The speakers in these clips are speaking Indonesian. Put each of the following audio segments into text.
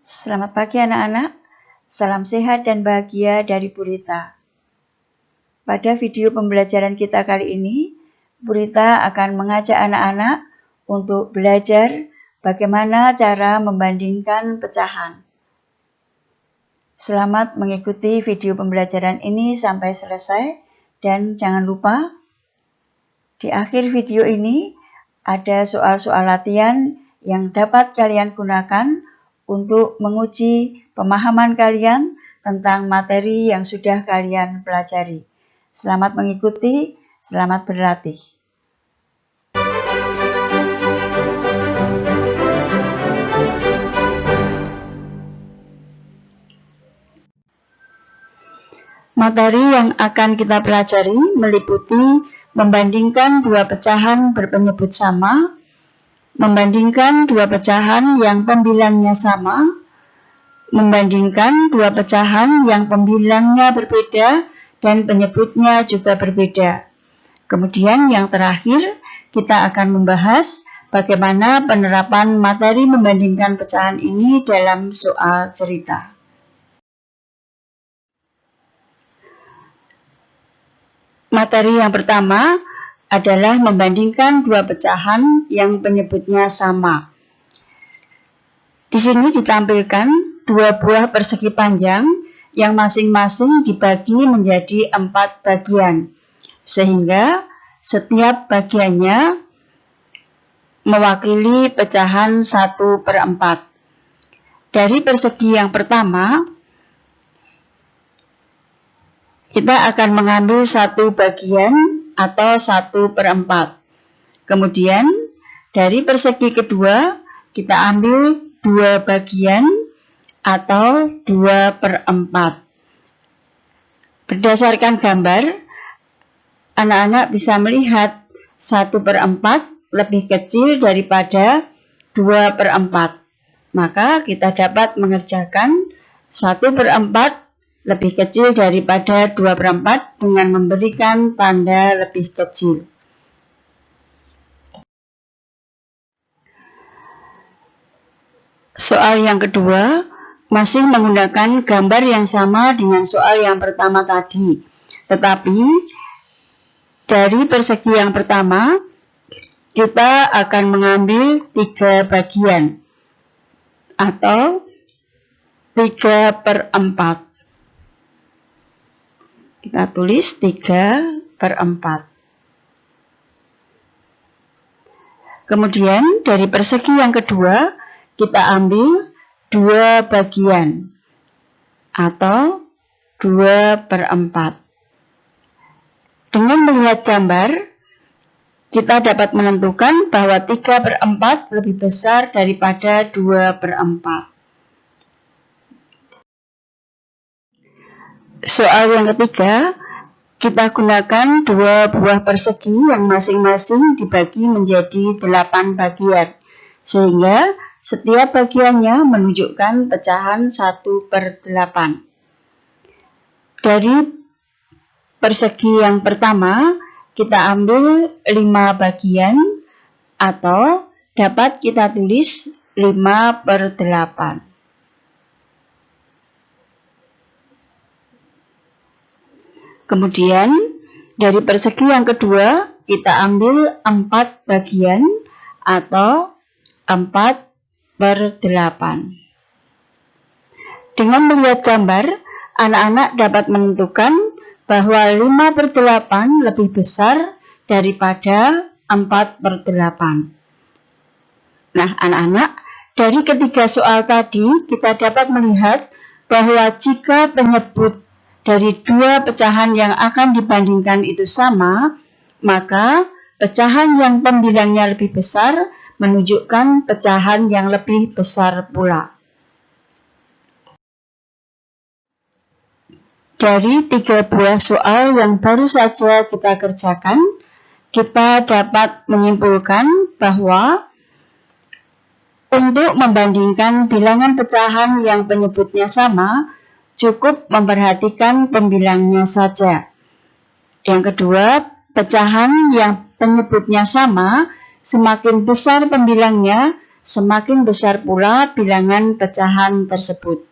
Selamat pagi anak-anak, salam sehat dan bahagia dari Bu Rita. Pada video pembelajaran kita kali ini, Bu Rita akan mengajak anak-anak untuk belajar bagaimana cara membandingkan pecahan. Selamat mengikuti video pembelajaran ini sampai selesai dan jangan lupa di akhir video ini ada soal-soal latihan yang dapat kalian gunakan untuk menguji pemahaman kalian tentang materi yang sudah kalian pelajari. Selamat mengikuti, selamat berlatih. Materi yang akan kita pelajari meliputi membandingkan dua pecahan berpenyebut sama, membandingkan dua pecahan yang pembilangnya sama, membandingkan dua pecahan yang pembilangnya berbeda dan penyebutnya juga berbeda. Kemudian yang terakhir, kita akan membahas bagaimana penerapan materi membandingkan pecahan ini dalam soal cerita. Materi yang pertama adalah membandingkan dua pecahan yang penyebutnya sama. Di sini ditampilkan dua buah persegi panjang yang masing-masing dibagi menjadi 4 bagian, sehingga setiap bagiannya mewakili pecahan 1/4. Dari persegi yang pertama, kita akan mengambil satu bagian atau 1/4. Kemudian dari persegi kedua kita ambil 2 bagian atau 2/4. Berdasarkan gambar, anak-anak bisa melihat 1/4 lebih kecil daripada 2/4. Maka kita dapat mengerjakan 1/4 lebih kecil daripada 2/4 dengan memberikan tanda lebih kecil. Soal yang kedua masih menggunakan gambar yang sama dengan soal yang pertama tadi. Tetapi dari persegi yang pertama kita akan mengambil 3 bagian atau 3/4. Kita tulis 3/4. Kemudian dari persegi yang kedua kita ambil 2 bagian atau 2/4. Dengan melihat gambar, kita dapat menentukan bahwa 3/4 lebih besar daripada 2/4. Soal yang ketiga, kita gunakan 2 buah persegi yang masing-masing dibagi menjadi 8 bagian, sehingga setiap bagiannya menunjukkan pecahan 1/8. Dari persegi yang pertama, kita ambil 5 bagian atau dapat kita tulis 5/8. Kemudian dari persegi yang kedua kita ambil 4 bagian atau 4/8. Dengan melihat gambar, anak-anak dapat menentukan bahwa 5/8 lebih besar daripada 4/8. Nah, anak-anak, dari ketiga soal tadi kita dapat melihat bahwa jika penyebut dari 2 pecahan yang akan dibandingkan itu sama, maka pecahan yang pembilangnya lebih besar menunjukkan pecahan yang lebih besar pula. Dari 3 buah soal yang baru saja kita kerjakan, kita dapat menyimpulkan bahwa untuk membandingkan bilangan pecahan yang penyebutnya sama, cukup memperhatikan pembilangnya saja. Yang kedua, pecahan yang penyebutnya sama, semakin besar pembilangnya, semakin besar pula bilangan pecahan tersebut.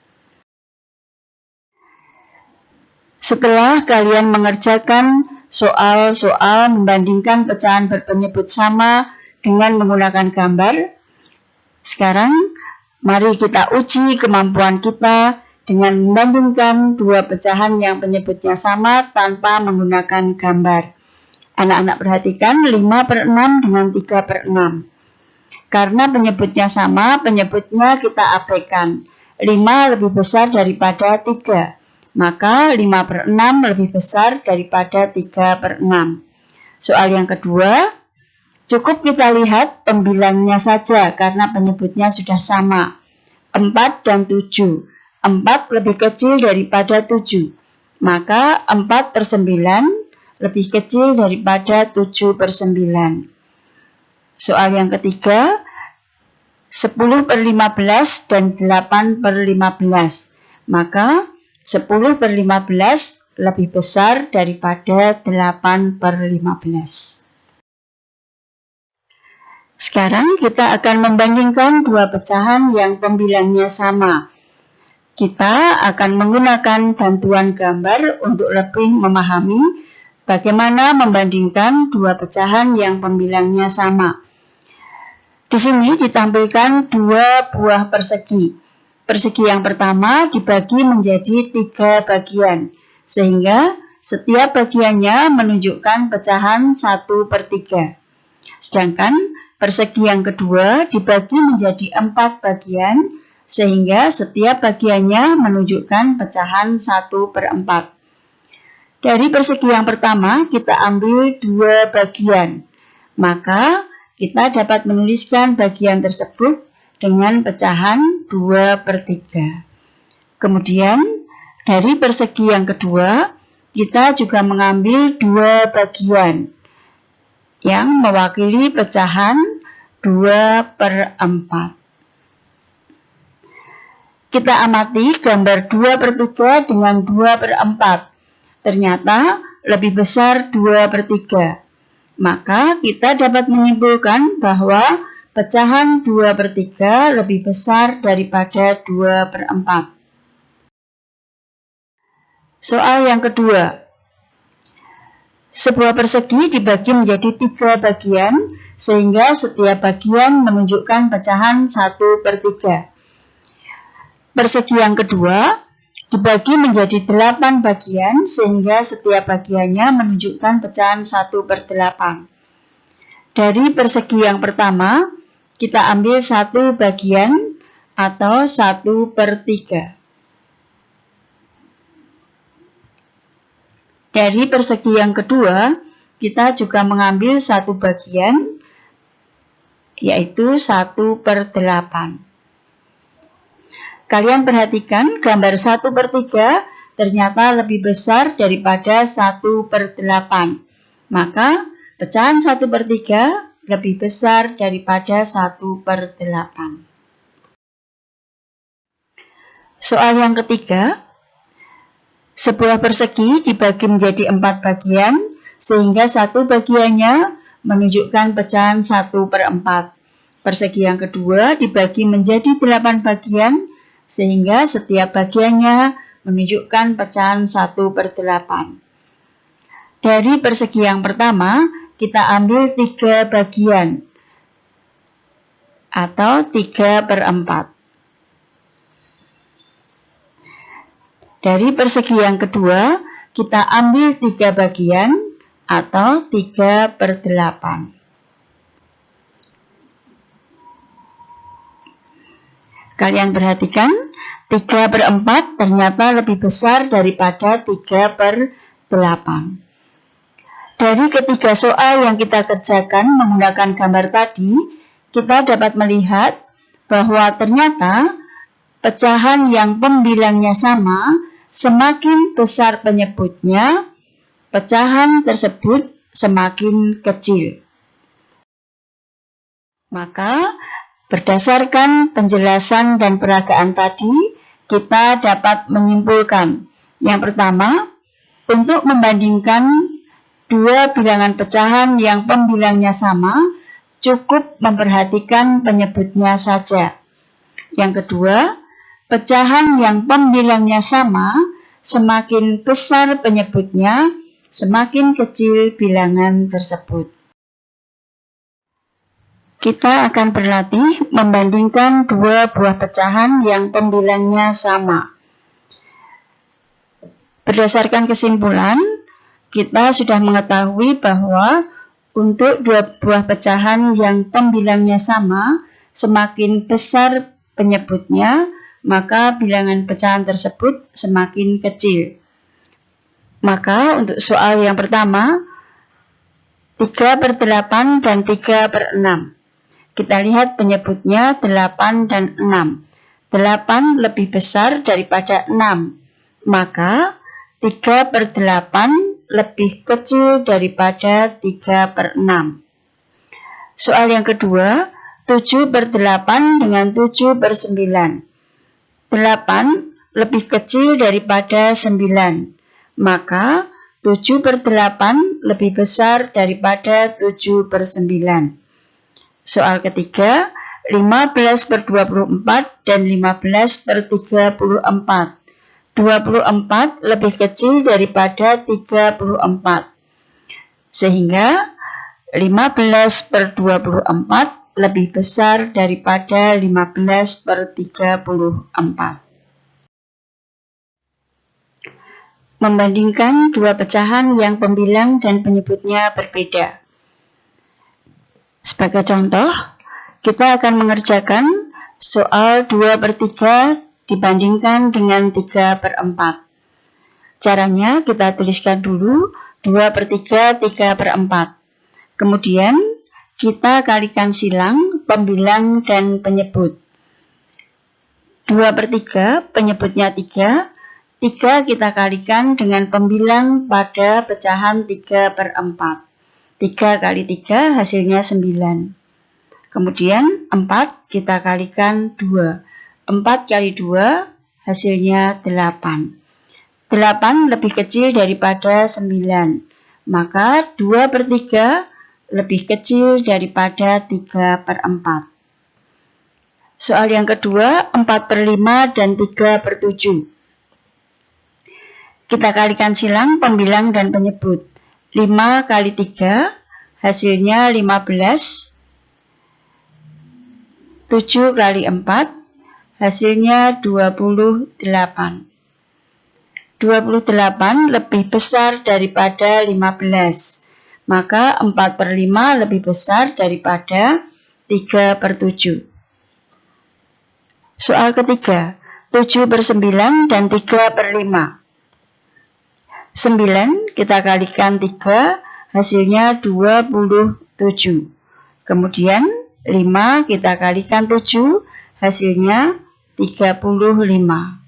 Setelah kalian mengerjakan soal-soal membandingkan pecahan berpenyebut sama dengan menggunakan gambar, sekarang mari kita uji kemampuan kita dengan membandingkan dua pecahan yang penyebutnya sama tanpa menggunakan gambar. Anak-anak perhatikan 5/6 dengan 3/6. Karena penyebutnya sama, penyebutnya kita abaikan. 5 lebih besar daripada 3. Maka 5/6 lebih besar daripada 3/6. Soal yang kedua, cukup kita lihat pembilangnya saja karena penyebutnya sudah sama. 4 dan 7. 4 lebih kecil daripada 7. Maka 4/9 lebih kecil daripada 7/9. Soal yang ketiga, 10/15 dan 8/15. Maka 10/15 lebih besar daripada 8/15. Sekarang kita akan membandingkan dua pecahan yang pembilangnya sama. Kita akan menggunakan bantuan gambar untuk lebih memahami bagaimana membandingkan dua pecahan yang pembilangnya sama. Di sini ditampilkan dua buah persegi. Persegi yang pertama dibagi menjadi 3 bagian, sehingga setiap bagiannya menunjukkan pecahan 1/3. Sedangkan persegi yang kedua dibagi menjadi 4 bagian, sehingga setiap bagiannya menunjukkan pecahan 1/4. Dari persegi yang pertama, kita ambil 2 bagian. Maka, kita dapat menuliskan bagian tersebut dengan pecahan 2/3. Kemudian, dari persegi yang kedua, kita juga mengambil 2 bagian yang mewakili pecahan 2/4. Kita amati gambar 2/3 dengan 2/4. Ternyata lebih besar 2/3. Maka kita dapat menyimpulkan bahwa pecahan 2/3 lebih besar daripada 2/4. Soal yang kedua. Sebuah persegi dibagi menjadi 3 bagian, sehingga setiap bagian menunjukkan pecahan 1/3. Persegi yang kedua dibagi menjadi 8 bagian, sehingga setiap bagiannya menunjukkan pecahan 1/8. Dari persegi yang pertama, kita ambil 1 bagian atau 1/3. Dari persegi yang kedua, kita juga mengambil 1 bagian, yaitu 1/8. Kalian perhatikan gambar 1/3 ternyata lebih besar daripada 1/8. Maka pecahan 1/3 lebih besar daripada 1/8. Soal yang ketiga. Sebuah persegi dibagi menjadi 4 bagian, sehingga 1 bagiannya menunjukkan pecahan 1/4. Persegi yang kedua dibagi menjadi 8 bagian, sehingga setiap bagiannya menunjukkan pecahan 1/8. Dari persegi yang pertama, kita ambil 3 bagian atau 3/4. Dari persegi yang kedua, kita ambil 3 bagian atau 3/8. Kalian perhatikan, 3/4 ternyata lebih besar daripada 3/8. Dari ketiga soal yang kita kerjakan menggunakan gambar tadi, kita dapat melihat bahwa ternyata pecahan yang pembilangnya sama, semakin besar penyebutnya, pecahan tersebut semakin kecil. Maka, berdasarkan penjelasan dan peragaan tadi, kita dapat menyimpulkan. Yang pertama, untuk membandingkan dua bilangan pecahan yang pembilangnya sama, cukup memperhatikan penyebutnya saja. Yang kedua, pecahan yang pembilangnya sama, semakin besar penyebutnya, semakin kecil bilangan tersebut. Kita akan berlatih membandingkan dua buah pecahan yang pembilangnya sama. Berdasarkan kesimpulan, kita sudah mengetahui bahwa untuk dua buah pecahan yang pembilangnya sama, semakin besar penyebutnya, maka bilangan pecahan tersebut semakin kecil. Maka untuk soal yang pertama, 3/8 dan 3/6. Kita lihat penyebutnya 8 dan 6. 8 lebih besar daripada 6. Maka 3/8 lebih kecil daripada 3/6. Soal yang kedua, 7/8 dengan 7/9. 8 lebih kecil daripada 9. Maka 7/8 lebih besar daripada 7/9. Soal ketiga, 15/24 dan 15/34. 24 lebih kecil daripada 34. Sehingga 15/24 lebih besar daripada 15/34. Membandingkan dua pecahan yang pembilang dan penyebutnya berbeda. Sebagai contoh, kita akan mengerjakan soal 2/3 dibandingkan dengan 3/4. Caranya kita tuliskan dulu 2/3, 3/4. Kemudian kita kalikan silang pembilang dan penyebut. 2/3 penyebutnya 3. 3 kita kalikan dengan pembilang pada pecahan 3/4. 3 kali 3 hasilnya 9. Kemudian 4 kita kalikan 2. 4 kali 2 hasilnya 8. 8 lebih kecil daripada 9. Maka 2/3 lebih kecil daripada 3/4. Soal yang kedua, 4/5 dan 3/7. Kita kalikan silang pembilang dan penyebut. 5 kali 3 hasilnya 15. 7 kali 4 hasilnya 28. 28 lebih besar daripada 15. Maka 4/5 lebih besar daripada 3/7. Soal ketiga, 7/9 dan 3/5. 9 kita kalikan 3 hasilnya 27. Kemudian 5 kita kalikan 7 hasilnya 35.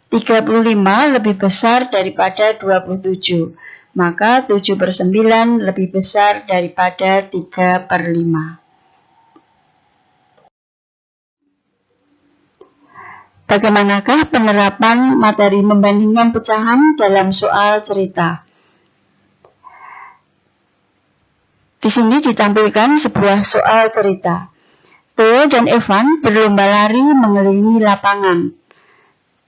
35 lebih besar daripada 27. Maka 7/9 lebih besar daripada 3/5. Bagaimanakah penerapan materi membandingkan pecahan dalam soal cerita? Di sini ditampilkan sebuah soal cerita. Theo dan Evan berlomba lari mengelilingi lapangan.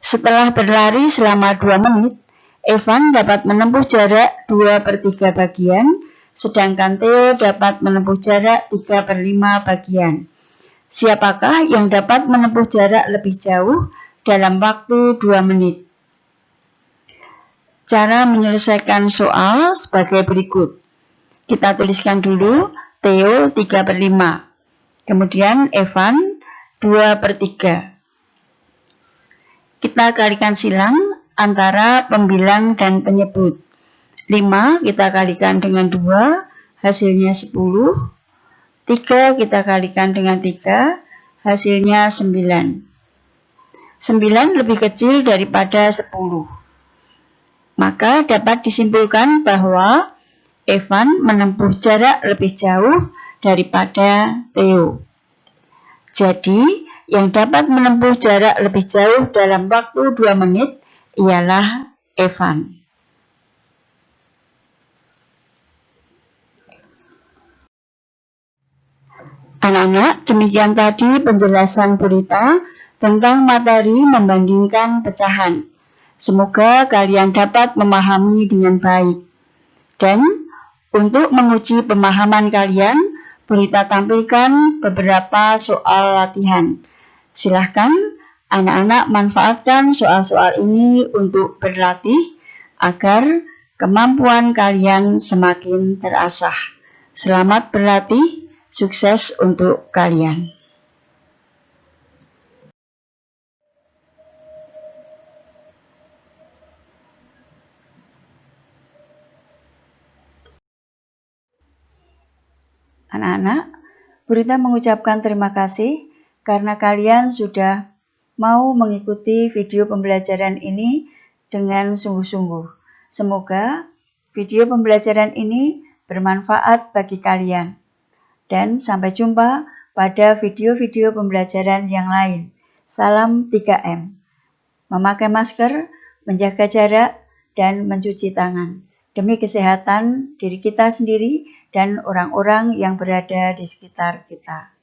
Setelah berlari selama 2 menit, Evan dapat menempuh jarak 2/3 bagian, sedangkan Theo dapat menempuh jarak 3/5 bagian. Siapakah yang dapat menempuh jarak lebih jauh dalam waktu 2 menit? Cara menyelesaikan soal sebagai berikut. Kita tuliskan dulu Theo 3/5. Kemudian Evan 2/3. Kita kalikan silang antara pembilang dan penyebut. 5 kita kalikan dengan 2, hasilnya 10. 3 kita kalikan dengan 3, hasilnya 9. 9 lebih kecil daripada 10. Maka dapat disimpulkan bahwa Evan menempuh jarak lebih jauh daripada Theo. Jadi, yang dapat menempuh jarak lebih jauh dalam waktu 2 menit ialah Evan. Anak-anak, demikian tadi penjelasan Bu Rita tentang materi membandingkan pecahan. Semoga kalian dapat memahami dengan baik. Dan untuk menguji pemahaman kalian, Bu Rita tampilkan beberapa soal latihan. Silahkan anak-anak manfaatkan soal-soal ini untuk berlatih agar kemampuan kalian semakin terasah. Selamat berlatih. Sukses untuk kalian. Anak-anak, Bu Rita mengucapkan terima kasih karena kalian sudah mau mengikuti video pembelajaran ini dengan sungguh-sungguh. Semoga video pembelajaran ini bermanfaat bagi kalian. Dan sampai jumpa pada video-video pembelajaran yang lain. Salam 3M. Memakai masker, menjaga jarak, dan mencuci tangan. Demi kesehatan diri kita sendiri dan orang-orang yang berada di sekitar kita.